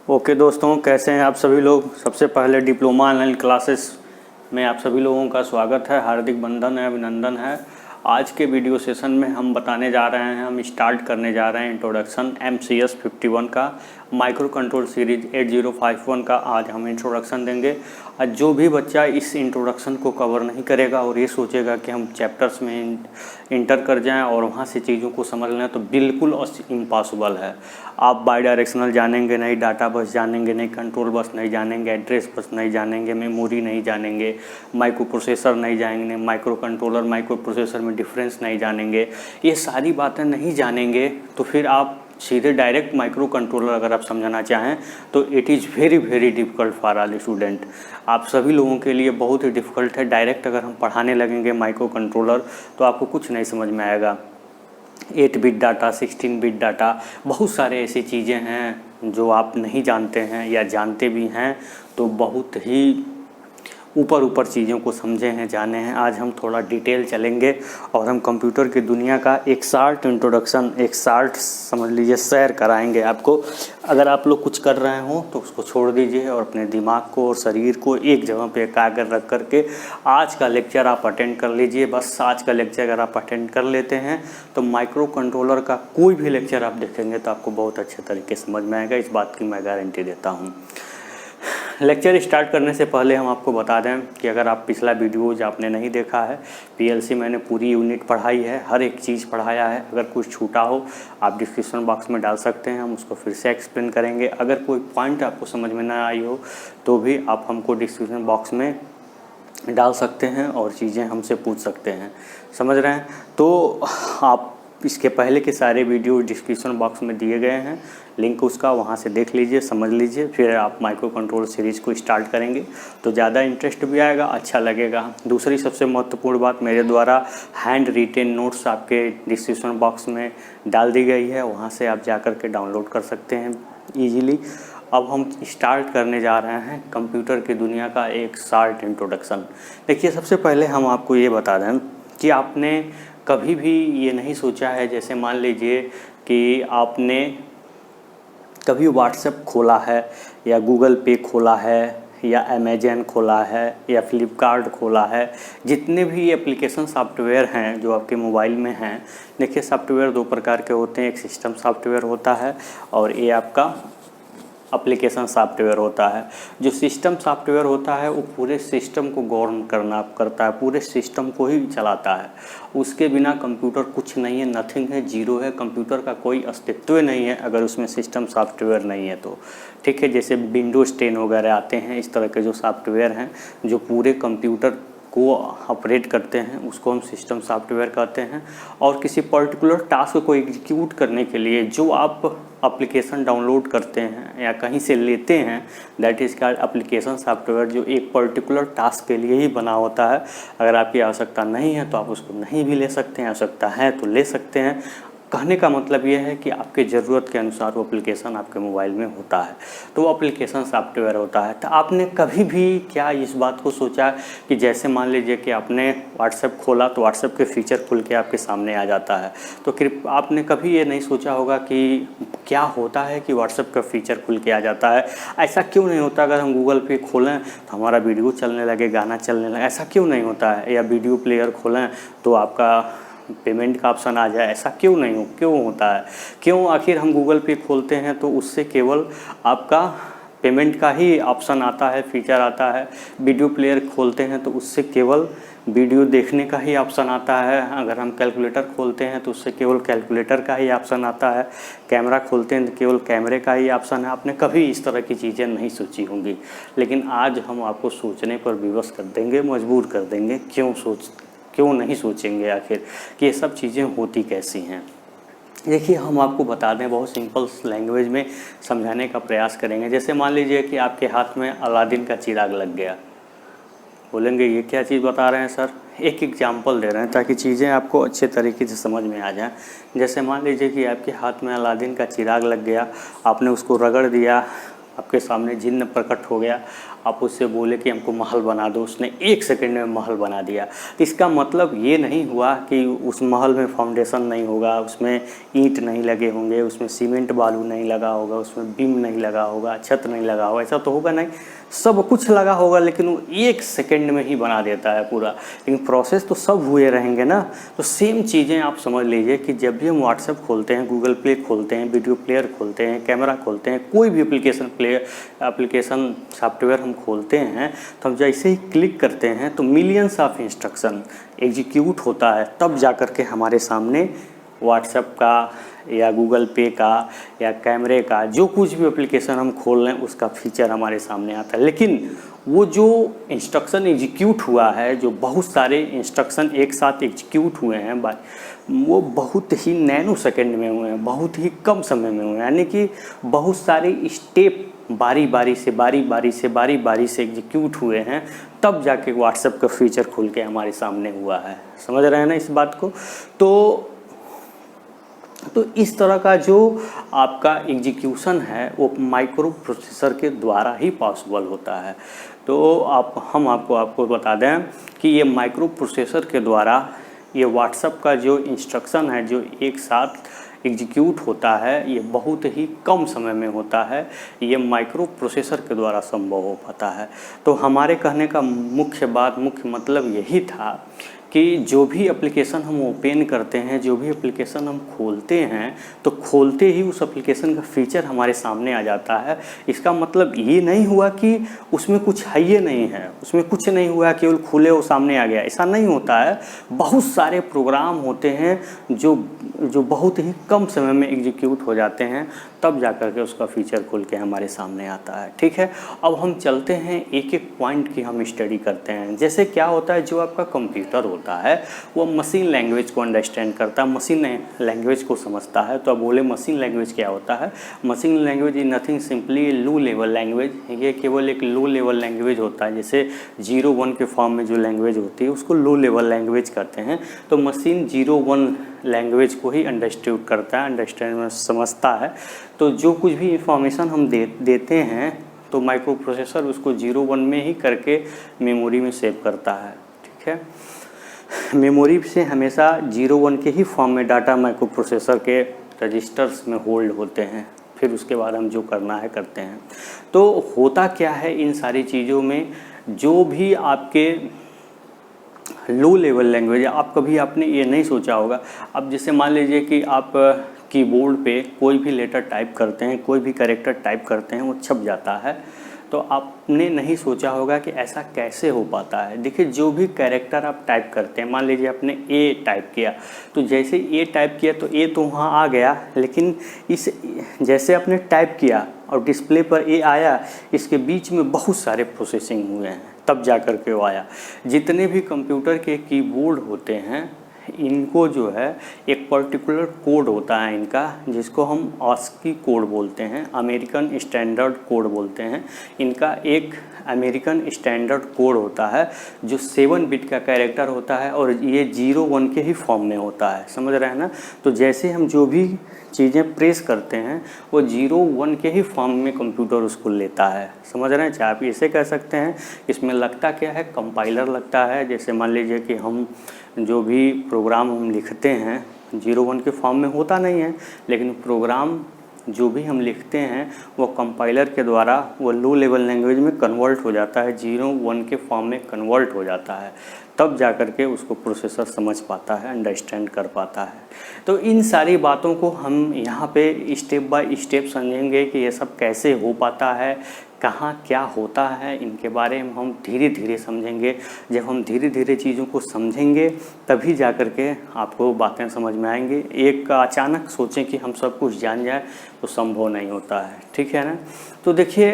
Okay दोस्तों, कैसे हैं आप सभी लोग। सबसे पहले डिप्लोमा ऑनलाइन क्लासेस में आप सभी लोगों का स्वागत है, हार्दिक बंधन है, अभिनंदन है। आज के वीडियो सेशन में हम बताने जा रहे हैं, हम स्टार्ट करने जा रहे हैं इंट्रोडक्शन MCS 51 का, माइक्रो कंट्रोल सीरीज 8051 का आज हम इंट्रोडक्शन देंगे। जो भी बच्चा इस इंट्रोडक्शन को कवर नहीं करेगा और ये सोचेगा कि हम चैप्टर्स में इंटर कर जाएं और वहाँ से चीज़ों को समझ लें, तो बिल्कुल इम्पॉसिबल है। आप बाई डायरेक्शनल जानेंगे नहीं, डाटा बस जानेंगे नहीं, कंट्रोल बस नहीं जानेंगे, एड्रेस बस नहीं जानेंगे, मेमोरी नहीं जानेंगे, माइक्रो प्रोसेसर नहीं जानेंगे, माइक्रो कंट्रोलर माइक्रो प्रोसेसर में डिफरेंस नहीं जानेंगे, ये सारी बातें नहीं जानेंगे तो फिर आप सीधे डायरेक्ट माइक्रो कंट्रोलर अगर आप समझना चाहें तो it is very very difficult for all student. आप सभी लोगों के लिए बहुत ही डिफ़िकल्ट है। डायरेक्ट अगर हम पढ़ाने लगेंगे माइक्रो कंट्रोलर तो आपको कुछ नहीं समझ में आएगा। 8 बिट डाटा, 16 बिट डाटा, बहुत सारे ऐसी चीज़ें हैं जो आप नहीं जानते हैं या जानते भी हैं तो बहुत ही ऊपर चीज़ों को समझे हैं, जाने हैं। आज हम थोड़ा डिटेल चलेंगे और हम कंप्यूटर की दुनिया का एक शार्ट इंट्रोडक्शन, एक शार्ट समझ लीजिए शेयर कराएंगे आपको। अगर आप लोग कुछ कर रहे हो तो उसको छोड़ दीजिए और अपने दिमाग को और शरीर को एक जगह पे एकाग्र रख करके आज का लेक्चर आप अटेंड कर लीजिए। बस आज का लेक्चर अगर आप अटेंड कर लेते हैं तो माइक्रो कंट्रोलर का कोई भी लेक्चर आप देखेंगे तो आपको बहुत अच्छे तरीके से समझ में आएगा, इस बात की मैं गारंटी देता हूँ। लेक्चर स्टार्ट करने से पहले हम आपको बता दें कि अगर आप पिछला वीडियो जो आपने नहीं देखा है, PLC मैंने पूरी यूनिट पढ़ाई है, हर एक चीज़ पढ़ाया है। अगर कुछ छूटा हो आप डिस्क्रिप्शन बॉक्स में डाल सकते हैं, हम उसको फिर से एक्सप्लेन करेंगे। अगर कोई पॉइंट आपको समझ में ना आई हो तो भी आप हमको डिस्क्रिप्शन बॉक्स में डाल सकते हैं और चीज़ें हमसे पूछ सकते हैं, समझ रहे हैं। तो आप इसके पहले के सारे वीडियो डिस्क्रिप्शन बॉक्स में दिए गए हैं, लिंक उसका वहाँ से देख लीजिए, समझ लीजिए, फिर आप माइक्रो कंट्रोल सीरीज़ को स्टार्ट करेंगे तो ज़्यादा इंटरेस्ट भी आएगा, अच्छा लगेगा। दूसरी सबसे महत्वपूर्ण बात, मेरे द्वारा हैंड रिटेन नोट्स आपके डिस्क्रिप्शन बॉक्स में डाल दी गई है, वहाँ से आप जा कर के डाउनलोड कर सकते हैं ईजीली। अब हम स्टार्ट करने जा रहे हैं कंप्यूटर की दुनिया का एक शॉर्ट इंट्रोडक्शन। देखिए, सबसे पहले हम आपको ये बता दें कि आपने कभी भी ये नहीं सोचा है, जैसे मान लीजिए कि आपने कभी व्हाट्सएप खोला है या गूगल पे खोला है या अमेजन खोला है या फ्लिपकार्ट खोला है, जितने भी एप्लीकेशन सॉफ्टवेयर हैं जो आपके मोबाइल में हैं। देखिए, सॉफ्टवेयर दो प्रकार के होते हैं, एक सिस्टम सॉफ्टवेयर होता है और ये आपका एप्लीकेशन सॉफ्टवेयर होता है। जो सिस्टम सॉफ्टवेयर होता है वो पूरे सिस्टम को गवर्न करता है, पूरे सिस्टम को ही चलाता है। उसके बिना कंप्यूटर कुछ नहीं है, नथिंग है, जीरो है। कंप्यूटर का कोई अस्तित्व नहीं है अगर उसमें सिस्टम सॉफ्टवेयर नहीं है तो, ठीक है। जैसे विंडोज़ 10 वगैरह आते हैं, इस तरह के जो सॉफ्टवेयर हैं जो पूरे कंप्यूटर को ऑपरेट करते हैं, उसको हम सिस्टम सॉफ्टवेयर कहते हैं। और किसी पर्टिकुलर टास्क को एग्जीक्यूट करने के लिए जो आप एप्लीकेशन डाउनलोड करते हैं या कहीं से लेते हैं, that is called application software, जो एक पर्टिकुलर टास्क के लिए ही बना होता है। अगर आपकी आवश्यकता नहीं है तो आप उसको नहीं भी ले सकते हैं, आवश्यकता है तो ले सकते हैं। कहने का मतलब ये है कि आपके ज़रूरत के अनुसार वो एप्लीकेशन आपके मोबाइल में होता है, तो वो एप्लीकेशन सॉफ्टवेयर होता है। तो आपने कभी भी क्या इस बात को सोचा कि जैसे मान लीजिए कि आपने व्हाट्सएप खोला तो व्हाट्सएप के फीचर खुल के आपके सामने आ जाता है, तो आपने कभी ये नहीं सोचा होगा कि क्या होता है कि व्हाट्सएप का फीचर खुल के आ जाता है। ऐसा क्यों नहीं होता? अगर हम गूगल पे खोलें तो हमारा वीडियो चलने लगे, गाना चलने लगे, ऐसा क्यों नहीं होता है? या वीडियो प्लेयर खोलें तो आपका पेमेंट का ऑप्शन आ जाए, ऐसा क्यों होता है? क्यों आखिर हम गूगल पे खोलते हैं तो उससे केवल आपका पेमेंट का ही ऑप्शन आता है, फीचर आता है। वीडियो प्लेयर खोलते हैं तो उससे केवल वीडियो देखने का ही ऑप्शन आता है। अगर हम कैलकुलेटर खोलते हैं तो उससे केवल कैलकुलेटर का ही ऑप्शन आता है। कैमरा खोलते हैं तो केवल कैमरे का ही ऑप्शन है। आपने कभी इस तरह की चीज़ें नहीं सोची होंगी, लेकिन आज हम आपको सोचने पर विवश कर देंगे, मजबूर कर देंगे। क्यों नहीं सोचेंगे आखिर कि ये सब चीज़ें होती कैसी हैं। देखिए, हम आपको बता दें, बहुत सिंपल लैंग्वेज में समझाने का प्रयास करेंगे। जैसे मान लीजिए कि आपके हाथ में अलादीन का चिराग लग गया। बोलेंगे ये क्या चीज़ बता रहे हैं सर? एक एग्जांपल दे रहे हैं ताकि चीज़ें आपको अच्छे तरीके से समझ में आ जाएं। जैसे मान लीजिए कि आपके हाथ में अलादीन का चिराग लग गया, आपने उसको रगड़ दिया आपके सामने जिन्न प्रकट हो गया, आप उससे बोले कि हमको महल बना दो, उसने 1 सेकंड में महल बना दिया। तो इसका मतलब ये नहीं हुआ कि उस महल में फाउंडेशन नहीं होगा, उसमें ईंट नहीं लगे होंगे, उसमें सीमेंट बालू नहीं लगा होगा, उसमें बीम नहीं लगा होगा, छत नहीं लगा होगा, ऐसा तो होगा नहीं। सब कुछ लगा होगा, लेकिन वो 1 सेकंड में ही बना देता है पूरा। लेकिन प्रोसेस तो सब हुए रहेंगे ना। तो सेम चीज़ें आप समझ लीजिए कि जब भी हम व्हाट्सएप खोलते हैं, गूगल प्ले खोलते हैं, वीडियो प्लेयर खोलते हैं, कैमरा खोलते हैं, कोई भी एप्लीकेशन सॉफ्टवेयर हम खोलते हैं, तो हम जैसे ही क्लिक करते हैं तो मिलियंस ऑफ इंस्ट्रक्शन एग्जीक्यूट होता है, तब जा कर के हमारे सामने व्हाट्सएप का या गूगल पे का या कैमरे का जो कुछ भी एप्लीकेशन हम खोल रहे हैं उसका फीचर हमारे सामने आता है। लेकिन वो जो इंस्ट्रक्शन एग्जीक्यूट हुआ है, जो बहुत सारे इंस्ट्रक्शन एक साथ एग्जीक्यूट हुए हैं, वो बहुत ही नैनो सेकंड में हुए हैं, बहुत ही कम समय में हुए हैं। यानी कि बहुत सारे स्टेप बारी बारी से एग्जीक्यूट हुए हैं, तब जाके व्हाट्सएप का फीचर खुल के हमारे सामने हुआ है। समझ रहे हैं ना इस बात को। तो इस तरह का जो आपका एग्जीक्यूशन है वो माइक्रो प्रोसेसर के द्वारा ही पॉसिबल होता है। तो हम आपको बता दें कि ये माइक्रो प्रोसेसर के द्वारा ये व्हाट्सएप का जो इंस्ट्रक्शन है जो एक साथ एग्जीक्यूट होता है, ये बहुत ही कम समय में होता है। ये माइक्रो प्रोसेसर के द्वारा संभव हो पाता है। तो हमारे कहने का मुख्य मतलब यही था कि जो भी एप्लीकेशन हम ओपन करते हैं, जो भी एप्लीकेशन हम खोलते हैं, तो खोलते ही उस एप्लीकेशन का फीचर हमारे सामने आ जाता है। इसका मतलब ये नहीं हुआ कि उसमें कुछ है ही नहीं है, उसमें कुछ नहीं हुआ, केवल खुले वो सामने आ गया, ऐसा नहीं होता है। बहुत सारे प्रोग्राम होते हैं जो बहुत ही कम समय में एग्जीक्यूट हो जाते हैं, तब जा कर के उसका फीचर खुल के हमारे सामने आता है। ठीक है, अब हम चलते हैं एक एक पॉइंट की हम स्टडी करते हैं। जैसे क्या होता है, जो आपका कंप्यूटर होता है वो मशीन लैंग्वेज को अंडरस्टैंड करता है, मशीन लैंग्वेज को समझता है। तो अब बोले मशीन लैंग्वेज क्या होता है? Machine language is nothing simply low level language. ये केवल एक लो लेवल लैंग्वेज होता है। जैसे 0-1 के फॉर्म में जो लैंग्वेज होती है उसको लो लेवल लैंग्वेज कहते हैं। तो मशीन 0-1 लैंग्वेज को ही अंडरस्टैंड करता है, अंडरस्टैंड समझता है। तो जो कुछ भी इंफॉर्मेशन हम देते हैं तो माइक्रो प्रोसेसर उसको 0-1 में ही करके मेमोरी में सेव करता है। ठीक है, मेमोरी से हमेशा 0-1 के ही फॉर्म में डाटा माइक्रो प्रोसेसर के रजिस्टर्स में होल्ड होते हैं। फिर उसके बाद हम जो करना है करते हैं। तो होता क्या है इन सारी चीज़ों में, जो भी आपके लो लेवल लैंग्वेज, आप कभी आपने ये नहीं सोचा होगा। अब जैसे मान लीजिए कि आप कीबोर्ड पे कोई भी लेटर टाइप करते हैं, कोई भी कैरेक्टर टाइप करते हैं, वो छप जाता है। तो आपने नहीं सोचा होगा कि ऐसा कैसे हो पाता है। देखिए, जो भी कैरेक्टर आप टाइप करते हैं, मान लीजिए आपने ए टाइप किया, तो जैसे ए टाइप किया तो ए तो वहाँ आ गया, लेकिन इस जैसे आपने टाइप किया और डिस्प्ले पर ए आया, इसके बीच में बहुत सारे प्रोसेसिंग हुए हैं, तब जा कर के वो आया। जितने भी कंप्यूटर के कीबोर्ड होते हैं, इनको जो है एक पर्टिकुलर कोड होता है इनका, जिसको हम ASCII कोड बोलते हैं, अमेरिकन स्टैंडर्ड कोड बोलते हैं। इनका एक अमेरिकन स्टैंडर्ड कोड होता है जो 7 बिट का कैरेक्टर होता है और ये 0-1 के ही फॉर्म में होता है। समझ रहे हैं ना। तो जैसे हम जो भी चीज़ें प्रेस करते हैं वो 0-1 के ही फॉर्म में कंप्यूटर उसको लेता है। समझ रहे हैं, चाहे आप इसे कह सकते हैं। इसमें लगता क्या है, कंपाइलर लगता है। जैसे मान लीजिए कि हम जो भी प्रोग्राम हम लिखते हैं 0-1 के फॉर्म में होता नहीं है, लेकिन प्रोग्राम जो भी हम लिखते हैं वो कंपाइलर के द्वारा वो लो लेवल लैंग्वेज में कन्वर्ट हो जाता है, 0-1 के फॉर्म में कन्वर्ट हो जाता है, तब जा कर के उसको प्रोसेसर समझ पाता है, अंडरस्टैंड कर पाता है। तो इन सारी बातों को हम यहाँ पे स्टेप बाय स्टेप समझेंगे कि ये सब कैसे हो पाता है, कहाँ क्या होता है, इनके बारे में हम धीरे धीरे समझेंगे। जब हम धीरे धीरे चीज़ों को समझेंगे तभी जा कर के आपको बातें समझ में आएंगी। एक अचानक सोचें कि हम सब कुछ जान जाए तो संभव नहीं होता है। ठीक है ना। तो देखिए,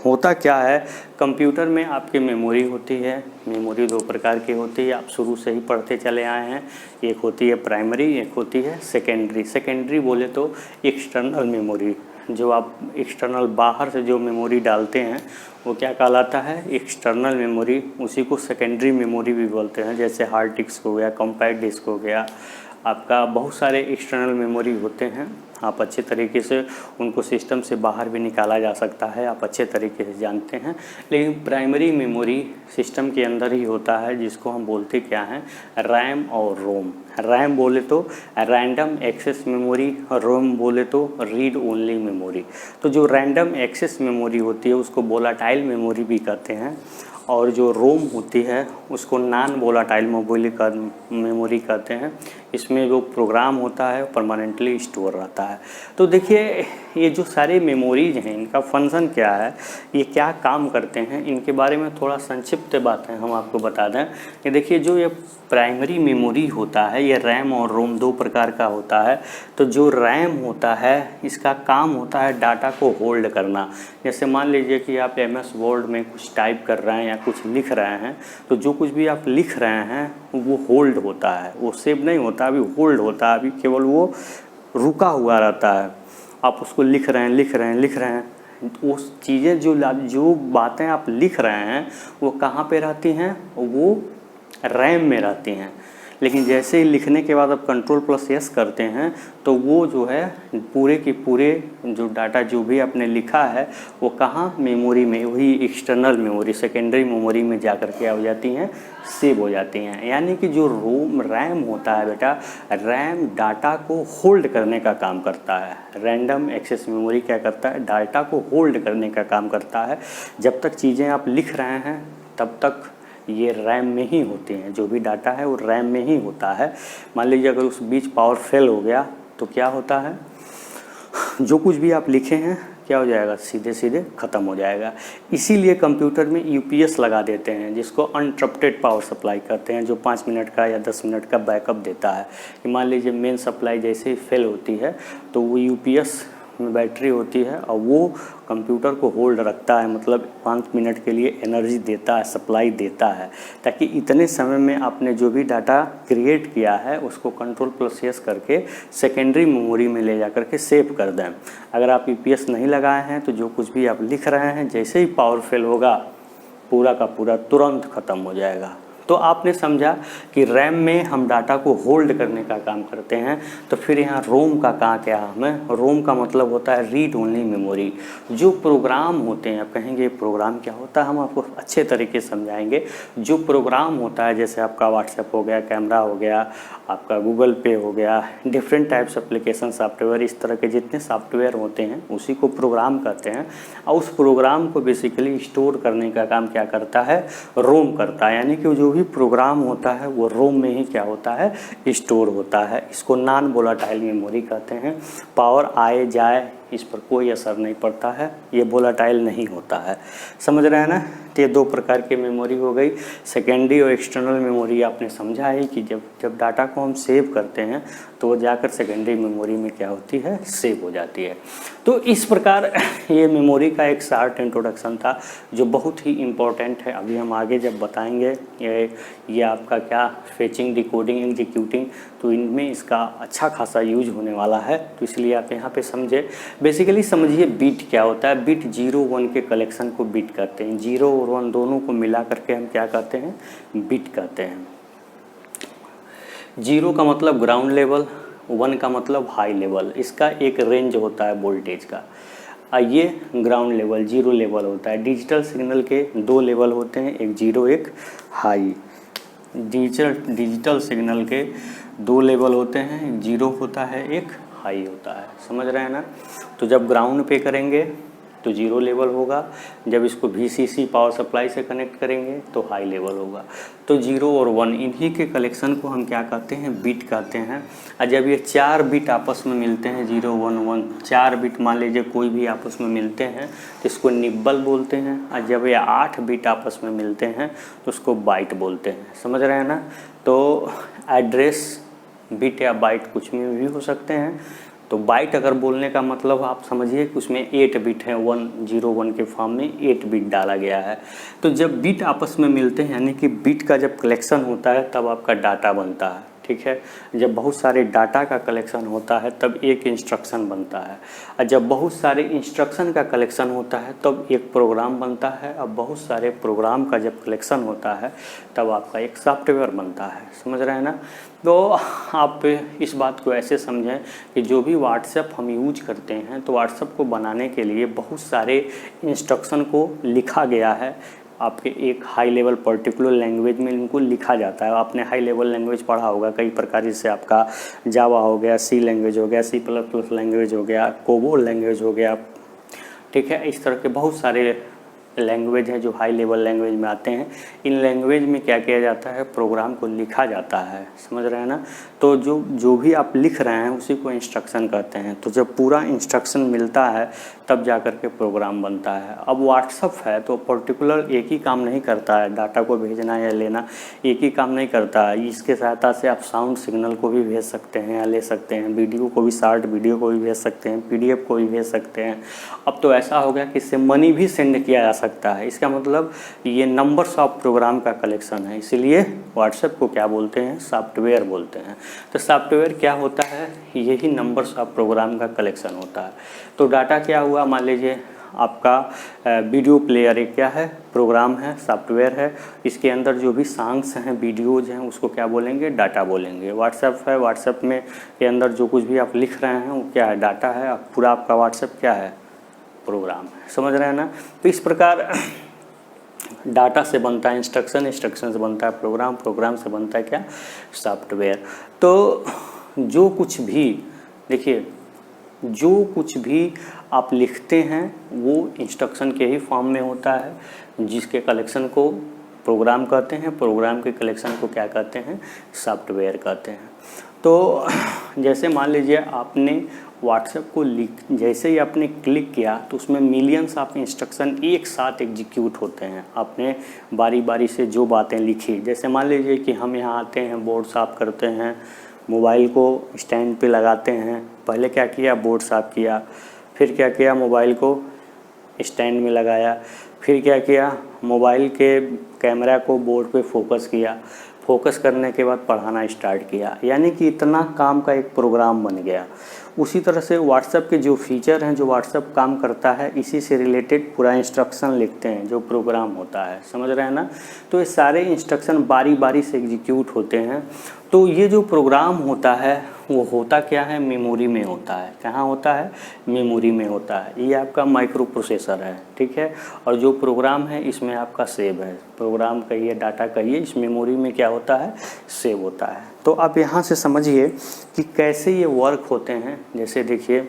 होता क्या है, कंप्यूटर में आपकी मेमोरी होती है। मेमोरी 2 प्रकार की होती है, आप शुरू से ही पढ़ते चले आए हैं। एक होती है प्राइमरी, एक होती है सेकेंडरी। सेकेंडरी बोले तो एक्सटर्नल मेमोरी, जो आप एक्सटर्नल बाहर से जो मेमोरी डालते हैं वो क्या कहलाता है, एक्सटर्नल मेमोरी। उसी को सेकेंडरी मेमोरी भी बोलते हैं। जैसे हार्ड डिस्क हो गया, कॉम्पैक्ट डिस्क हो गया, आपका बहुत सारे एक्सटर्नल मेमोरी होते हैं। आप अच्छे तरीके से उनको सिस्टम से बाहर भी निकाला जा सकता है, आप अच्छे तरीके से जानते हैं। लेकिन प्राइमरी मेमोरी सिस्टम के अंदर ही होता है, जिसको हम बोलते क्या हैं, रैम और रोम। रैम बोले तो रैंडम एक्सेस मेमोरी और रोम बोले तो रीड ओनली मेमोरी। तो जो रैंडम एक्सेस मेमोरी होती है उसको वोलेटाइल मेमोरी भी कहते हैं, और जो रोम होती है उसको नॉन वोलेटाइल मेमोरी कहते हैं। इसमें जो प्रोग्राम होता है परमानेंटली स्टोर रहता है। तो देखिए ये जो सारे मेमोरीज हैं इनका फंक्शन क्या है, ये क्या काम करते हैं, इनके बारे में थोड़ा संक्षिप्त बातें हम आपको बता दें कि देखिए जो ये प्राइमरी मेमोरी होता है ये रैम और रोम दो प्रकार का होता है। तो जो रैम होता है इसका काम होता है डाटा को होल्ड करना। जैसे मान लीजिए कि आप MS वर्ड में कुछ टाइप कर रहे हैं या कुछ लिख रहे हैं, तो जो कुछ भी आप लिख रहे हैं वो होल्ड होता है, वो सेव नहीं होता, अभी होल्ड होता है, अभी केवल वो रुका हुआ रहता है। आप उसको लिख रहे हैं, वो चीज़ें जो बातें आप लिख रहे हैं वो कहाँ पे रहती हैं, वो रैम में रहती हैं। लेकिन जैसे ही लिखने के बाद आप Ctrl+S करते हैं तो वो जो है पूरे के पूरे जो डाटा जो भी आपने लिखा है वो कहाँ, मेमोरी में, वही एक्सटर्नल मेमोरी सेकेंडरी मेमोरी में जा कर के आ जाती हैं, सेव हो जाती हैं। यानी कि जो रैम होता है बेटा, रैम डाटा को होल्ड करने का काम करता है। रैंडम एक्सेस मेमोरी क्या करता है, डाटा को होल्ड करने का काम करता है। जब तक चीज़ें आप लिख रहे हैं तब तक ये रैम में ही होती हैं, जो भी डाटा है वो रैम में ही होता है। मान लीजिए अगर उस बीच पावर फेल हो गया तो क्या होता है, जो कुछ भी आप लिखे हैं क्या हो जाएगा, सीधे सीधे ख़त्म हो जाएगा। इसीलिए कंप्यूटर में UPS लगा देते हैं, जिसको अनइंटरप्टेड पावर सप्लाई कहते हैं, जो 5 मिनट का या 10 मिनट का बैकअप देता है। कि मान लीजिए मेन सप्लाई जैसे ही फेल होती है तो वो UPS में बैटरी होती है और वो कंप्यूटर को होल्ड रखता है, मतलब 5 मिनट के लिए एनर्जी देता है, सप्लाई देता है, ताकि इतने समय में आपने जो भी डाटा क्रिएट किया है उसको Ctrl+S करके सेकेंडरी मेमोरी में ले जा करके सेव कर दें। अगर आप UPS नहीं लगाए हैं तो जो कुछ भी आप लिख रहे हैं जैसे ही पावर फेल होगा पूरा का पूरा तुरंत ख़त्म हो जाएगा। तो आपने समझा कि रैम में हम डाटा को होल्ड करने का काम करते हैं। तो फिर यहाँ रोम का कहाँ क्या हमें, रोम का मतलब होता है रीड ओनली मेमोरी। जो प्रोग्राम होते हैं, आप कहेंगे प्रोग्राम क्या होता है, हम आपको अच्छे तरीके से समझाएंगे। जो प्रोग्राम होता है जैसे आपका व्हाट्सएप हो गया, कैमरा हो गया, आपका गूगल पे हो गया, डिफरेंट टाइप्स एप्लीकेशन सॉफ्टवेयर, इस तरह के जितने सॉफ्टवेयर होते हैं उसी को प्रोग्राम कहते हैं। और उस प्रोग्राम को बेसिकली स्टोर करने का काम क्या करता है, रोम करता है। यानी कि जो भी प्रोग्राम होता है वो रोम में ही क्या होता है, स्टोर होता है। इसको नॉन वोलेटाइल मेमोरी कहते हैं। पावर आए जाए इस पर कोई असर नहीं पड़ता है, ये वोलेटाइल नहीं होता है। समझ रहे हैं ना। तो ये दो प्रकार की मेमोरी हो गई। सेकेंडरी और एक्सटर्नल मेमोरी आपने समझा है कि जब डाटा को हम सेव करते हैं तो वो जाकर सेकेंडरी मेमोरी में क्या होती है, सेव हो जाती है। तो इस प्रकार ये मेमोरी का एक शॉर्ट इंट्रोडक्शन था जो बहुत ही इम्पोर्टेंट है। अभी हम आगे जब बताएंगे ये आपका क्या फेचिंग, डिकोडिंग, एग्जीक्यूटिंग, तो इनमें इसका अच्छा खासा यूज होने वाला है। तो इसलिए आप यहाँ पे समझे। बेसिकली समझिए बीट क्या होता है। बीट 0 1 के कलेक्शन को बीट कहते हैं। 0 और 1 दोनों को मिला करके हम क्या कहते हैं, बीट कहते हैं। 0 का मतलब ग्राउंड लेवल, 1 का मतलब हाई लेवल। इसका एक रेंज होता है वोल्टेज का। ये ग्राउंड लेवल 0 लेवल होता है। डिजिटल सिग्नल के 2 लेवल होते हैं, एक 0 एक हाई। डिजिटल सिग्नल के 2 लेवल होते हैं, एक 0 होता है एक हाई होता है। समझ रहे हैं ना। तो जब ग्राउंड पे करेंगे तो 0 लेवल होगा, जब इसको VCC पावर सप्लाई से कनेक्ट करेंगे तो हाई लेवल होगा। तो 0 और 1 इन्हीं के कलेक्शन को हम क्या कहते हैं, बीट कहते हैं। और जब ये 4 बिट आपस में मिलते हैं, 0 1 1 4 बिट मान लीजिए कोई भी आपस में मिलते हैं तो इसको निब्बल बोलते हैं। और जब ये 8 बिट आपस में मिलते हैं तो उसको बाइट बोलते हैं। समझ रहे हैं ना। तो एड्रेस बिट या बाइट कुछ में भी हो सकते हैं। तो बाइट अगर बोलने का मतलब आप समझिए कि उसमें 8 बिट है, 1 0 1 के फॉर्म में 8 बिट डाला गया है। तो जब बिट आपस में मिलते हैं यानी कि बिट का जब कलेक्शन होता है तब आपका डाटा बनता है। ठीक है। जब बहुत सारे डाटा का कलेक्शन होता है तब एक इंस्ट्रक्शन बनता है। और जब बहुत सारे इंस्ट्रक्शन का कलेक्शन होता है तब एक प्रोग्राम बनता है। अब बहुत सारे प्रोग्राम का जब कलेक्शन होता है तब आपका एक सॉफ्टवेयर बनता है। समझ रहे हैं ना। तो आप इस बात को ऐसे समझें कि जो भी व्हाट्सएप हम यूज करते हैं तो व्हाट्सएप को बनाने के लिए बहुत सारे इंस्ट्रक्शन को लिखा गया है। आपके एक हाई लेवल पर्टिकुलर लैंग्वेज में इनको लिखा जाता है। आपने हाई लेवल लैंग्वेज पढ़ा होगा कई प्रकार, जैसे आपका जावा हो गया, सी लैंग्वेज हो गया, C++ लैंग्वेज हो गया, कोबोल लैंग्वेज हो गया, ठीक है। इस तरह के बहुत सारे लैंग्वेज हैं जो हाई लेवल लैंग्वेज में आते हैं। इन लैंग्वेज में क्या किया जाता है, प्रोग्राम को लिखा जाता है, समझ रहे हैं ना। तो जो भी आप लिख रहे हैं उसी को इंस्ट्रक्शन कहते हैं। तो जब पूरा इंस्ट्रक्शन मिलता है तब जा कर के प्रोग्राम बनता है। अब व्हाट्सअप है तो पर्टिकुलर एक ही काम नहीं करता है, डाटा को भेजना या लेना एक ही काम नहीं करता है। इसके सहायता से आप साउंड सिग्नल को भी भेज सकते हैं या ले सकते हैं, वीडियो को भी, शॉर्ट वीडियो को भी भेज सकते हैं, PDF को भी भेज सकते हैं। अब तो ऐसा हो गया कि इससे मनी भी सेंड किया जा सकता है। इसका मतलब ये नंबर्स ऑफ प्रोग्राम का कलेक्शन है, इसीलिए व्हाट्सएप को क्या बोलते हैं, सॉफ्टवेयर बोलते हैं। तो सॉफ्टवेयर क्या होता है, यही नंबर्स ऑफ प्रोग्राम का कलेक्शन होता है। तो डाटा क्या हुआ, मान लीजिए आपका वीडियो प्लेयर एक क्या है, प्रोग्राम है, सॉफ्टवेयर है। इसके अंदर जो भी सॉन्ग्स हैं, वीडियोज़ हैं, उसको क्या बोलेंगे, डाटा बोलेंगे। व्हाट्सएप है, व्हाट्सएप में के अंदर जो कुछ भी आप लिख रहे हैं वो क्या है, डाटा है। पूरा आपका व्हाट्सएप क्या है, प्रोग्राम है, समझ रहे हैं ना। तो इस प्रकार डाटा से बनता है इंस्ट्रक्शन, इंस्ट्रक्शन से बनता है प्रोग्राम, प्रोग्राम से बनता है क्या, सॉफ्टवेयर। तो जो कुछ भी देखिए, जो कुछ भी आप लिखते हैं वो इंस्ट्रक्शन के ही फॉर्म में होता है, जिसके कलेक्शन को प्रोग्राम कहते हैं, प्रोग्राम के कलेक्शन को क्या कहते हैं, सॉफ्टवेयर कहते हैं। तो जैसे मान लीजिए आपने व्हाट्सएप को जैसे ही आपने क्लिक किया तो उसमें मिलियंस ऑफ इंस्ट्रक्शन एक साथ एग्जीक्यूट होते हैं। आपने बारी बारी से जो बातें लिखी, जैसे मान लीजिए कि हम यहाँ आते हैं, बोर्ड साफ़ करते हैं, मोबाइल को स्टैंड पे लगाते हैं। पहले क्या किया, बोर्ड साफ़ किया, फिर क्या किया, मोबाइल को स्टैंड में लगाया, फिर क्या किया, मोबाइल के कैमरा को बोर्ड पे फोकस किया, फोकस करने के बाद पढ़ाना स्टार्ट किया। यानी कि इतना काम का एक प्रोग्राम बन गया। उसी तरह से व्हाट्सएप के जो फीचर हैं, जो व्हाट्सएप काम करता है, इसी से रिलेटेड पूरा इंस्ट्रक्शन लिखते हैं, जो प्रोग्राम होता है, समझ रहे हैं ना। तो ये सारे इंस्ट्रक्शन बारी बारी से एग्जीक्यूट होते हैं। तो ये जो प्रोग्राम होता है वो होता क्या है, मेमोरी में होता है। कहाँ होता है, मेमोरी में होता है। ये आपका माइक्रो प्रोसेसर है, ठीक है। और जो प्रोग्राम है इसमें आपका सेव है, प्रोग्राम कहिए, डाटा कहिए, इस मेमोरी में क्या होता है, सेव होता है। तो आप यहाँ से समझिए कि कैसे ये वर्क होते हैं। जैसे देखिए,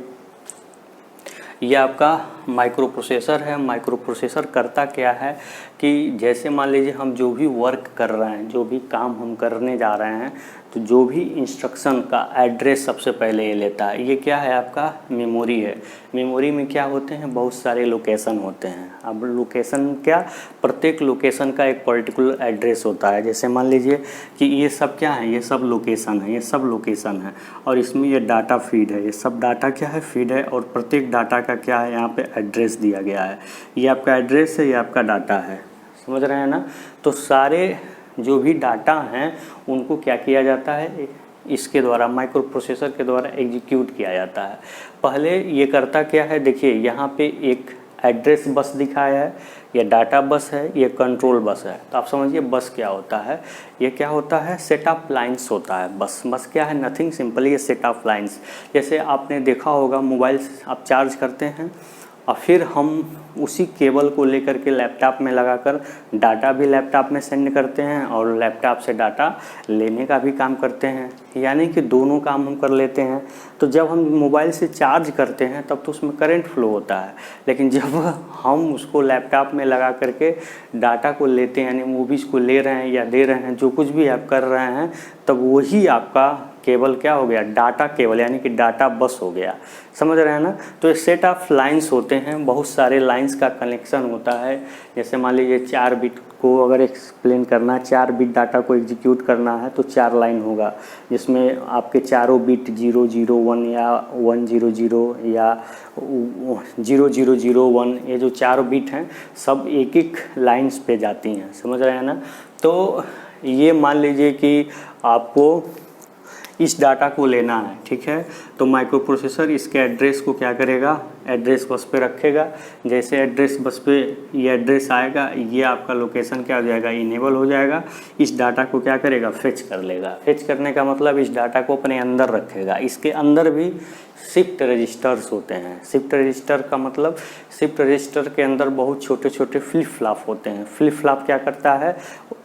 ये आपका माइक्रो प्रोसेसर है। माइक्रो प्रोसेसर करता क्या है कि जैसे मान लीजिए हम जो भी वर्क कर रहे हैं, जो भी काम हम करने जा रहे हैं, तो जो भी इंस्ट्रक्शन का एड्रेस सबसे पहले ये लेता है। ये क्या है, आपका मेमोरी है। मेमोरी में क्या होते हैं, बहुत सारे लोकेशन होते हैं। अब लोकेशन क्या, प्रत्येक लोकेशन का एक पर्टिकुलर एड्रेस होता है। जैसे मान लीजिए कि ये सब क्या है, ये सब लोकेशन है, ये सब लोकेशन है, और इसमें ये डाटा फीड है। ये सब डाटा क्या है, फीड है, और प्रत्येक डाटा का क्या है, यहाँ पे एड्रेस दिया गया है। ये आपका एड्रेस है, ये आपका डाटा है, समझ रहे हैं ना। तो सारे जो भी डाटा हैं उनको क्या किया जाता है, इसके द्वारा, माइक्रो प्रोसेसर के द्वारा एग्जीक्यूट किया जाता है। पहले ये करता क्या है, देखिए यहाँ पे एक एड्रेस बस दिखाया है, ये डाटा बस है, ये कंट्रोल बस है। तो आप समझिए बस क्या होता है, ये क्या होता है, सेट ऑफ लाइन्स होता है। बस क्या है, नथिंग, सिंपली ये सेट ऑफ लाइन्स। जैसे आपने देखा होगा, मोबाइल आप चार्ज करते हैं और फिर हम उसी केबल को लेकर के लैपटॉप में लगाकर डाटा भी लैपटॉप में सेंड करते हैं और लैपटॉप से डाटा लेने का भी काम करते हैं। यानी कि दोनों काम हम कर लेते हैं। तो जब हम मोबाइल से चार्ज करते हैं तब तो उसमें करंट फ्लो होता है, लेकिन जब हम उसको लैपटॉप में लगा करके डाटा को लेते हैं, यानी मूवीज़ को ले रहे हैं या दे रहे हैं, जो कुछ भी आप कर रहे हैं, तब वही आपका केबल क्या हो गया, डाटा केबल, यानी कि डाटा बस हो गया, समझ रहे हैं ना। तो एक सेट ऑफ लाइंस होते हैं, बहुत सारे लाइंस का कनेक्शन होता है। जैसे मान लीजिए 4 बिट को अगर एक्सप्लेन करना है, 4 बिट डाटा को एग्जीक्यूट करना है तो 4 लाइन होगा, जिसमें आपके चारों बिट 001 या 100 या 0001, ये जो 4 बिट हैं सब एक एक लाइन्स पे जाती हैं, समझ रहे हैं ना। तो ये मान लीजिए कि आपको इस डाटा को लेना है, ठीक है। तो माइक्रो प्रोसेसर इसके एड्रेस को क्या करेगा, एड्रेस बस पे रखेगा। जैसे एड्रेस बस पे ये एड्रेस आएगा, ये आपका लोकेशन क्या हो जाएगा, इनेबल हो जाएगा। इस डाटा को क्या करेगा, फेच कर लेगा। फेच करने का मतलब इस डाटा को अपने अंदर रखेगा। इसके अंदर भी शिफ्ट रजिस्टर्स होते हैं। शिफ्ट रजिस्टर का मतलब, शिफ्ट रजिस्टर के अंदर बहुत छोटे छोटे फ्लिप फ्लॉप होते हैं। फ्लिप फ्लॉप क्या करता है,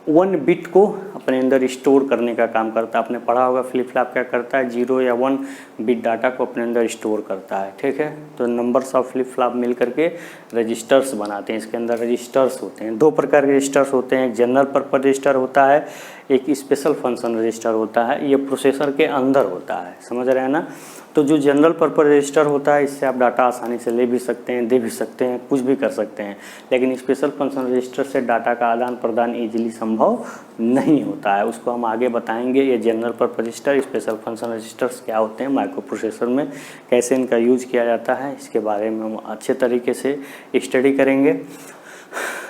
1 बिट को अपने अंदर स्टोर करने का काम करता है। आपने पढ़ा होगा फ्लिप फ्लॉप क्या करता है, 0 या 1 बिट डाटा को अपने अंदर स्टोर करता है। ठीक है, तो नंबर्स ऑफ फ्लिप फ्लॉप मिल करके रजिस्टर्स बनाते हैं। इसके अंदर रजिस्टर्स होते हैं, 2 प्रकार के रजिस्टर्स होते हैं। एक जनरल पर्पस रजिस्टर होता है, एक स्पेशल फंक्शन रजिस्टर होता है। ये प्रोसेसर के अंदर होता है, समझ रहे हैं ना। तो जो जनरल पर्पस रजिस्टर होता है, इससे आप डाटा आसानी से ले भी सकते हैं, दे भी सकते हैं, कुछ भी कर सकते हैं। लेकिन स्पेशल फंक्शन रजिस्टर से डाटा का आदान प्रदान ईजिली संभव नहीं होता है। उसको हम आगे बताएंगे। ये general purpose register, special function registers क्या होते हैं, माइक्रो प्रोसेसर में कैसे इनका यूज किया जाता है, इसके बारे में हम अच्छे तरीके से स्टडी करेंगे।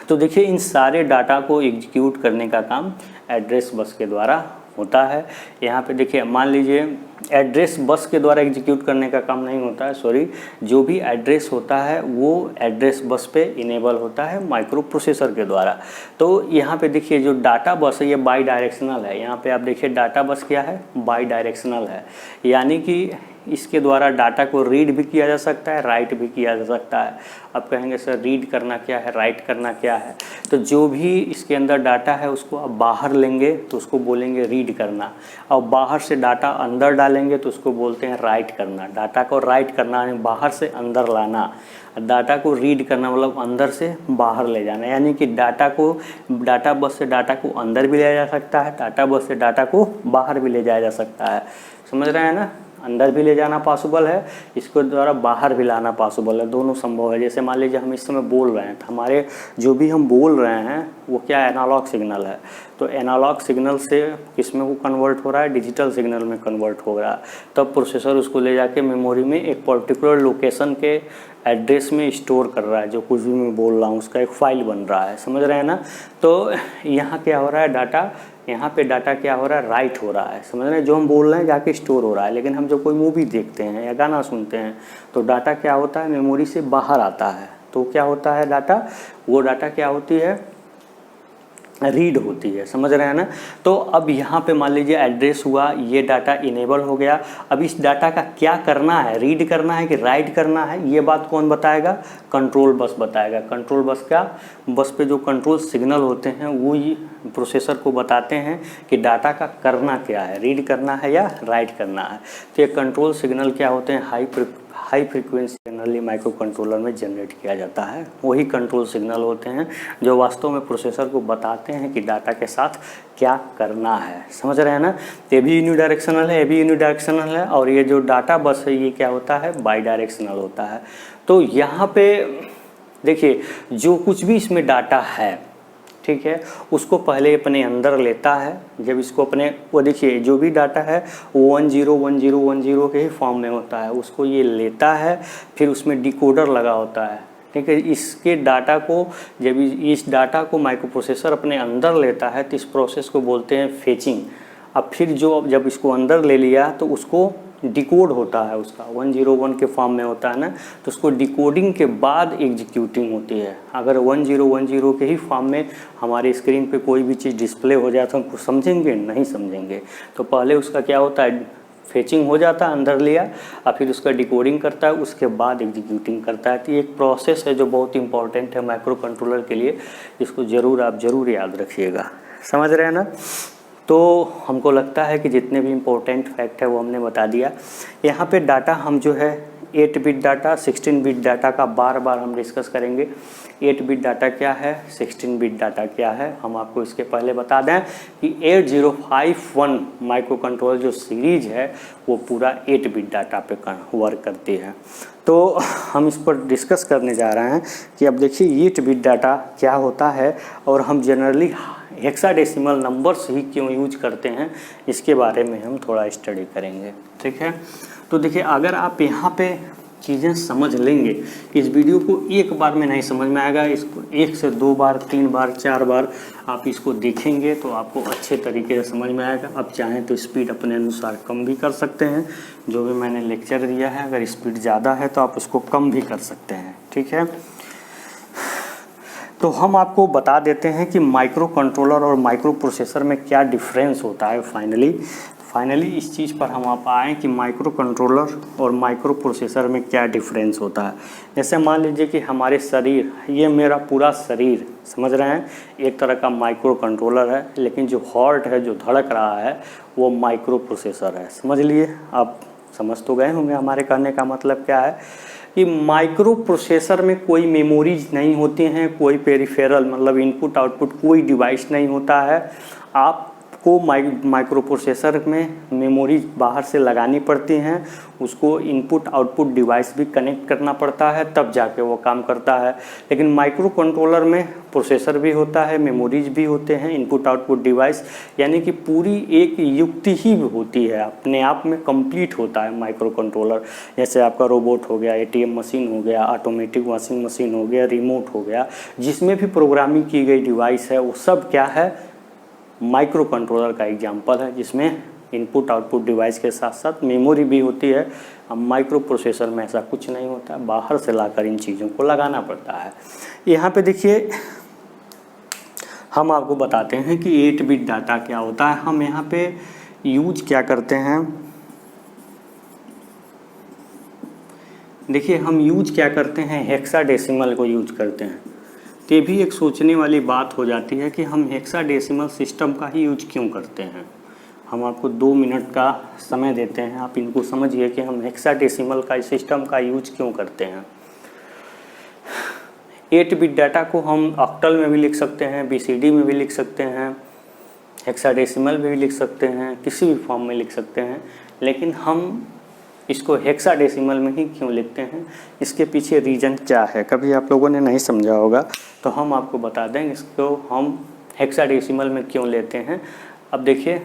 तो देखिए, इन सारे डाटा को एग्जीक्यूट करने का काम एड्रेस बस के द्वारा होता है। यहाँ पे देखिए, मान लीजिए एड्रेस बस के द्वारा एग्जीक्यूट करने का काम नहीं होता है, सॉरी, जो भी एड्रेस होता है वो एड्रेस बस पे इनेबल होता है माइक्रो प्रोसेसर के द्वारा। तो यहाँ पे देखिए, जो डाटा बस है ये बाई डायरेक्शनल है। यहाँ पे आप देखिए डाटा बस क्या है, बाई डायरेक्शनल है, यानी कि इसके द्वारा डाटा को रीड भी किया जा सकता है, राइट भी किया जा सकता है। आप कहेंगे सर रीड करना क्या है, राइट करना क्या है, तो जो भी इसके अंदर डाटा है उसको आप बाहर लेंगे तो उसको बोलेंगे रीड करना, और बाहर से डाटा अंदर डालेंगे तो उसको बोलते हैं राइट करना। डाटा को राइट करना यानी बाहर से अंदर लाना, डाटा को रीड करना मतलब अंदर से बाहर ले जाना। यानी कि डाटा बस से डाटा को अंदर भी ले जा सकता है, डाटा बस से डाटा को बाहर भी ले जाया जा सकता है। समझ रहे हैं ना, अंदर भी ले जाना पॉसिबल है, इसको द्वारा बाहर भी लाना पॉसिबल है, दोनों संभव है। जैसे मान लीजिए हम इस समय बोल रहे हैं, तो हमारे जो भी हम बोल रहे हैं वो क्या है, एनालॉग सिग्नल है। तो एनालॉग सिग्नल से किस में वो कन्वर्ट हो रहा है, डिजिटल सिग्नल में कन्वर्ट हो रहा है। तब प्रोसेसर उसको ले जाके मेमोरी में एक पर्टिकुलर लोकेशन के एड्रेस में स्टोर कर रहा है। जो कुछ भी मैं बोल रहा हूँ उसका एक फाइल बन रहा है, समझ रहे हैं ना। तो यहाँ क्या हो रहा है, डाटा, यहाँ पे डाटा क्या हो रहा है, राइट हो रहा है, समझ रहे हैं। जो हम बोल रहे हैं जाके स्टोर हो रहा है। लेकिन हम जब कोई मूवी देखते हैं या गाना सुनते हैं तो डाटा क्या होता है, मेमोरी से बाहर आता है। तो क्या होता है डाटा, वो डाटा क्या होती है, रीड होती है, समझ रहे हैं ना। तो अब यहाँ पे मान लीजिए एड्रेस हुआ, ये डाटा इनेबल हो गया। अब इस डाटा का क्या करना है, रीड करना है कि राइट करना है, ये बात कौन बताएगा, कंट्रोल बस बताएगा। कंट्रोल बस का, बस पे जो कंट्रोल सिग्नल होते हैं वो ये प्रोसेसर को बताते हैं कि डाटा का करना क्या है, रीड करना है या राइट करना है। तो ये कंट्रोल सिग्नल क्या होते हैं, high frequency generally micro controller में जनरेट किया जाता है। वही कंट्रोल सिग्नल होते हैं जो वास्तव में प्रोसेसर को बताते हैं कि डाटा के साथ क्या करना है, समझ रहे हैं ना। ये भी यूनिडायरेक्शनल है, ये भी यूनिडायरेक्शनल है, और ये जो डाटा बस है ये क्या होता है, बाई डायरेक्शनल होता है। तो यहाँ पे देखिए, जो कुछ भी इसमें डाटा है, ठीक है, उसको पहले अपने अंदर लेता है। जब इसको अपने, वो देखिए जो भी डाटा है वो 101010 के ही फॉर्म में होता है, उसको ये लेता है, फिर उसमें डिकोडर लगा होता है, ठीक है। इसके डाटा को, जब इस डाटा को माइक्रो प्रोसेसर अपने अंदर लेता है तो इस प्रोसेस को बोलते हैं फेचिंग। अब फिर जब इसको अंदर ले लिया तो उसको डिकोड होता है, उसका 101 के फॉर्म में होता है ना, तो उसको डिकोडिंग के बाद एग्जीक्यूटिंग होती है। अगर 1010 के ही फॉर्म में हमारे स्क्रीन पे कोई भी चीज़ डिस्प्ले हो जाए तो हम कुछ समझेंगे, नहीं समझेंगे। तो पहले उसका क्या होता है, फेचिंग हो जाता है, अंदर लिया, और फिर उसका डिकोडिंग करता है, उसके बाद एग्जीक्यूटिंग करता है। तो ये एक प्रोसेस है जो बहुत इंपॉर्टेंट है माइक्रो कंट्रोलर के लिए, इसको आप ज़रूर याद रखिएगा, समझ रहे हैं ना। तो हमको लगता है कि जितने भी इम्पोर्टेंट फैक्ट है वो हमने बता दिया। यहाँ पे डाटा हम जो है 8 बिट डाटा, 16 बिट डाटा का बार बार हम डिस्कस करेंगे। 8 बिट डाटा क्या है, 16 बिट डाटा क्या है, हम आपको इसके पहले बता दें कि 8051 माइक्रो कंट्रोलर जो सीरीज है वो पूरा 8 बिट डाटा पे वर्क करती है। तो हम इस पर डिस्कस करने जा रहे हैं कि अब देखिए 8 बिट डाटा क्या होता है, और हम जनरली हेक्साडेसिमल नंबर्स ही क्यों यूज करते हैं, इसके बारे में हम थोड़ा स्टडी करेंगे, ठीक है। तो देखिए, अगर आप यहाँ पे चीज़ें समझ लेंगे। इस वीडियो को एक बार में नहीं समझ में आएगा, इसको 1 से 2 बार 3 बार 4 बार आप इसको देखेंगे तो आपको अच्छे तरीके से समझ में आएगा। आप चाहें तो स्पीड अपने अनुसार कम भी कर सकते हैं, जो भी मैंने लेक्चर दिया है अगर स्पीड ज़्यादा है तो आप उसको कम भी कर सकते हैं, ठीक है। तो हम आपको बता देते हैं कि माइक्रो कंट्रोलर और माइक्रो प्रोसेसर में क्या डिफरेंस होता है। फाइनली इस चीज़ पर हम आप आएँ कि माइक्रो कंट्रोलर और माइक्रो प्रोसेसर में क्या डिफरेंस होता है। जैसे मान लीजिए कि हमारे शरीर, ये मेरा पूरा शरीर, समझ रहे हैं, एक तरह का माइक्रो कंट्रोलर है, लेकिन जो हार्ट है, जो धड़क रहा है, वो माइक्रो प्रोसेसर है। समझ लिए, आप समझ तो गए होंगे हमारे कहने का मतलब क्या है कि माइक्रो प्रोसेसर में कोई मेमोरीज नहीं होती हैं, कोई पेरिफेरल मतलब इनपुट आउटपुट कोई डिवाइस नहीं होता है। आपको माइक्रो प्रोसेसर में मेमोरीज बाहर से लगानी पड़ती हैं, उसको इनपुट आउटपुट डिवाइस भी कनेक्ट करना पड़ता है, तब जाके वो काम करता है। लेकिन माइक्रो कंट्रोलर में प्रोसेसर भी होता है, मेमोरीज भी होते हैं, इनपुट आउटपुट डिवाइस, यानी कि पूरी एक युक्ति ही होती है, अपने आप में कंप्लीट होता है माइक्रो कंट्रोलर। जैसे आपका रोबोट हो गया, ATM मशीन हो गया, ऑटोमेटिक वॉशिंग मशीन हो गया, रिमोट हो गया, जिसमें भी प्रोग्रामिंग की गई डिवाइस है वो सब क्या है, माइक्रो कंट्रोलर का एग्जाम्पल है, जिसमें इनपुट आउटपुट डिवाइस के साथ साथ मेमोरी भी होती है। अब माइक्रो प्रोसेसर में ऐसा कुछ नहीं होता, बाहर से लाकर इन चीज़ों को लगाना पड़ता है। यहाँ पे देखिए, हम आपको बताते हैं कि 8 बिट डाटा क्या होता है। हम यहाँ पे यूज क्या करते हैं, देखिए हम यूज क्या करते हैं, हेक्साडेसिमल को यूज करते हैं। तो ये भी एक सोचने वाली बात हो जाती है कि हम हेक्साडेसिमल सिस्टम का ही यूज क्यों करते हैं। हम आपको 2 मिनट का समय देते हैं, आप इनको समझिए कि हम हेक्साडेसिमल का सिस्टम का यूज क्यों करते हैं। 8 बिट डाटा को हम ऑक्टल में भी लिख सकते हैं, BCD में भी लिख सकते हैं, हेक्साडेसिमल में भी लिख सकते हैं, किसी भी फॉर्म में लिख सकते हैं, लेकिन हम इसको हेक्साडेसिमल में ही क्यों लिखते हैं, इसके पीछे रीज़न क्या है, कभी आप लोगों ने नहीं समझा होगा तो हम आपको बता देंगे इसको हम हेक्साडेसिमल में क्यों लेते हैं। अब देखिए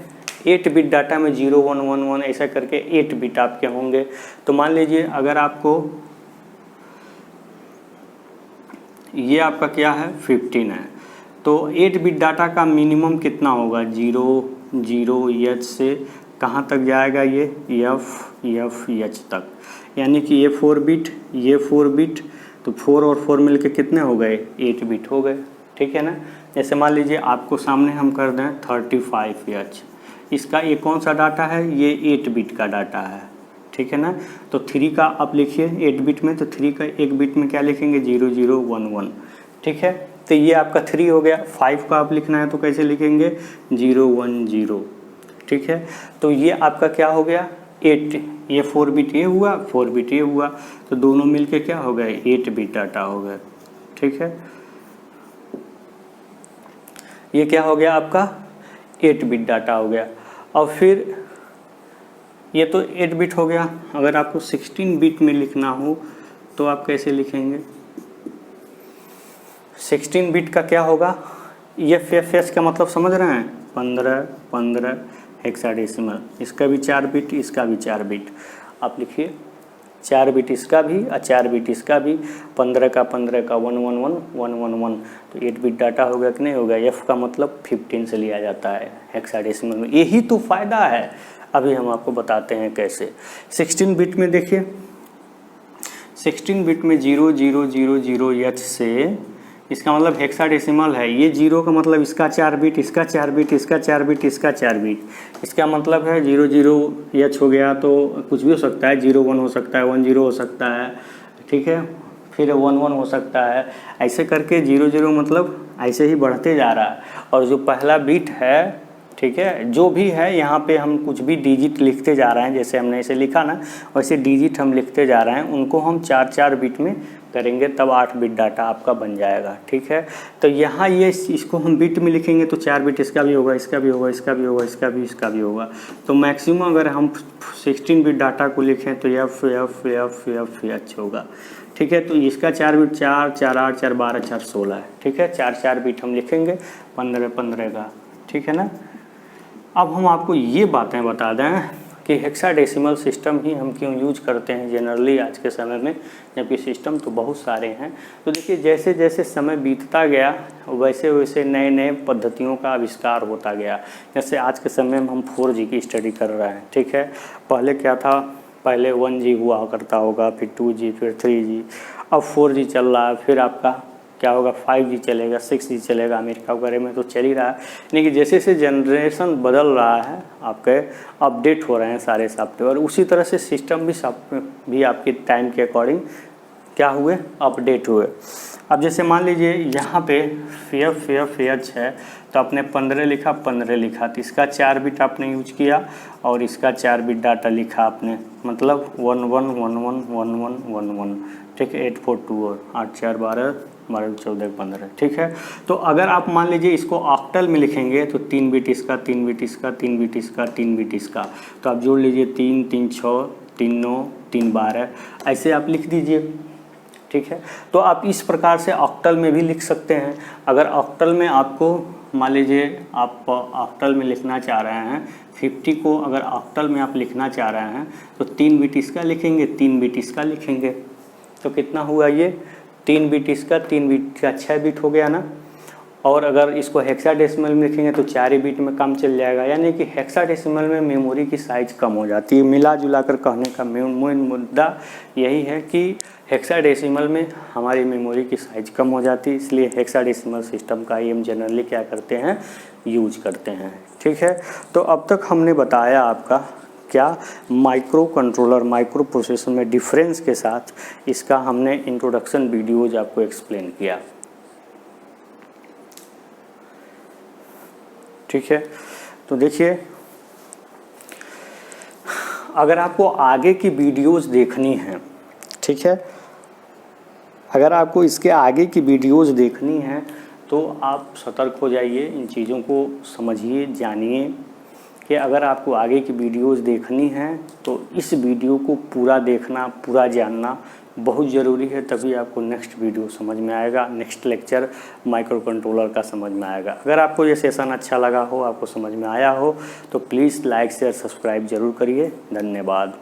8 बिट डाटा में 0 1 1 1 ऐसा करके 8 बिट आपके होंगे। तो मान लीजिए अगर आपको ये आपका क्या है 15 है, तो 8 बिट डाटा का मिनिमम कितना होगा, 0 0 H से कहाँ तक जाएगा, ये F H तक, यानी कि ये 4 बिट, ये 4 बिट, तो 4 और 4 मिलके कितने हो गए, 8 बिट हो गए, ठीक है ना। जैसे मान लीजिए आपको सामने हम कर दें 35H, इसका ये कौन सा डाटा है, ये 8 बिट का डाटा है, ठीक है ना। तो 3 का आप लिखिए 8 बिट में, तो 3 का एक बिट में क्या लिखेंगे, 0 0 1 1, ठीक है। तो ये आपका 3 हो गया। 5 का आप लिखना है तो कैसे लिखेंगे, 0 1 0, ठीक है। तो ये आपका क्या हो गया 8, ये 4 बिट ये हुआ, 4 बिट ये हुआ, तो दोनों मिलके क्या हो गए 8 बिट डाटा हो गया, ठीक है। ये क्या हो गया आपका 8 बिट डाटा हो गया। और फिर ये तो 8 बिट हो गया, अगर आपको 16 बिट में लिखना हो तो आप कैसे लिखेंगे, 16 बिट का क्या होगा, ये फेस का मतलब समझ रहे हैं, 15 15 हेक्साडेसिमल, इसका भी 4 बिट, इसका भी 4 बिट, आप लिखिए 4 बिट इसका भी और 4 बिट इसका भी, 15 का 15 का 1 1 1 1 1 1, तो 8 बिट डाटा हो गया कि नहीं हो गया। F का मतलब 15 से लिया जाता है हेक्साडेसिमल में, यही तो फ़ायदा है। अभी हम आपको बताते हैं कैसे। 16 बिट में देखिए, 16 बिट में 0 0 0 0 H से, इसका मतलब हेक्साडेसिमल है, ये 0 का मतलब इसका 4 बिट, इसका 4 बिट, इसका 4 बिट, इसका 4 बिट, इसका मतलब है 0 0 H हो गया, तो कुछ भी हो सकता है, 0 1 हो सकता है, 1 0 हो सकता है, ठीक है, फिर 1 1 हो सकता है, ऐसे करके 0 0 मतलब ऐसे ही बढ़ते जा रहा है। और जो पहला बिट है, ठीक है, जो भी है यहाँ पे हम कुछ भी डिजिट लिखते जा रहे हैं, जैसे हमने ऐसे लिखा ना वैसे डिजिट हम लिखते जा रहे हैं, उनको हम 4 4 बिट में करेंगे तब 8 बिट डाटा आपका बन जाएगा, ठीक है। तो यहाँ ये इसको हम बिट में लिखेंगे तो 4 बिट इसका भी होगा, इसका भी होगा, इसका भी होगा, इसका भी होगा। तो मैक्सिमम अगर हम 16 बिट डाटा को लिखें तो F F F F H होगा, ठीक है। तो इसका 4 बिट 4 4 8 4 12 4 16 है, ठीक है, 4 4 बिट हम लिखेंगे 15 15 का, ठीक है ना। अब हम आपको ये बातें बता दें कि हेक्साडेसिमल सिस्टम ही हम क्यों यूज करते हैं जनरली आज के समय में, जबकि सिस्टम तो बहुत सारे हैं। तो देखिए जैसे जैसे समय बीतता गया वैसे वैसे नए नए पद्धतियों का आविष्कार होता गया। जैसे आज के समय में हम 4G की स्टडी कर रहे हैं, ठीक है। पहले क्या था, पहले 1G हुआ करता होगा, फिर 2G, फिर 3G, अब 4G चल रहा है, फिर आपका क्या होगा 5G चलेगा, 6G चलेगा, अमेरिका वगैरह में तो चल ही रहा है। यानी कि जैसे जैसे जनरेशन बदल रहा है आपके अपडेट हो रहे हैं सारे सॉफ्टवेयर, उसी तरह से सिस्टम भी आपके टाइम के अकॉर्डिंग क्या हुए, अपडेट हुए। अब जैसे मान लीजिए यहाँ पे FH है तो आपने 15 लिखा, 15 लिखा, तो इसका 4 बिट आपने यूज किया और इसका 4 बिट डाटा लिखा आपने, मतलब 11111111, ठीक है। 8424 8 4 12 12 14 15, ठीक है। तो अगर आप मान लीजिए इसको ऑक्टल में लिखेंगे तो 3 बिट इसका, 3 बिट इसका, 3 बिट इसका, 3 बिट इसका, तो आप जोड़ लीजिए 3 3 6 3 9 3 12, ऐसे आप लिख दीजिए, ठीक है। तो आप इस प्रकार से ऑक्टल में भी लिख सकते हैं। अगर ऑक्टल में आपको मान लीजिए आप ऑक्टल में लिखना चाह रहे हैं 50 को, अगर ऑक्टल में आप लिखना चाह रहे हैं तो 3 बिट इसका लिखेंगे, 3 बिट इसका लिखेंगे, तो कितना हुआ ये 3 बिट इसका, 3 बिट का 6 बिट हो गया ना। और अगर इसको हेक्साडेसिमल में लिखेंगे तो 4 ही बिट में काम चल जाएगा। यानी कि हेक्साडेसिमल में मेमोरी की साइज़ कम हो जाती है। मिला जुला कर कहने का मेन मुद्दा यही है कि हेक्साडेसिमल में हमारी मेमोरी की साइज़ कम हो जाती है, इसलिए हेक्साडेसिमल सिस्टम का ही हम जनरली क्या करते हैं, यूज करते हैं, ठीक है। तो अब तक हमने बताया आपका क्या माइक्रो कंट्रोलर, माइक्रो प्रोसेसर में डिफरेंस के साथ इसका हमने इंट्रोडक्शन वीडियोज आपको एक्सप्लेन किया, ठीक है। तो देखिए अगर आपको आगे की वीडियोस देखनी है, ठीक है, अगर आपको इसके आगे की वीडियोस देखनी है तो आप सतर्क हो जाइए, इन चीज़ों को समझिए, जानिए कि अगर आपको आगे की वीडियोस देखनी है तो इस वीडियो को पूरा देखना, पूरा जानना बहुत ज़रूरी है, तभी आपको नेक्स्ट वीडियो समझ में आएगा, नेक्स्ट लेक्चर माइक्रो कंट्रोलर का समझ में आएगा। अगर आपको ये सेशन अच्छा लगा हो, आपको समझ में आया हो तो प्लीज़ लाइक शेयर सब्सक्राइब ज़रूर करिए। धन्यवाद।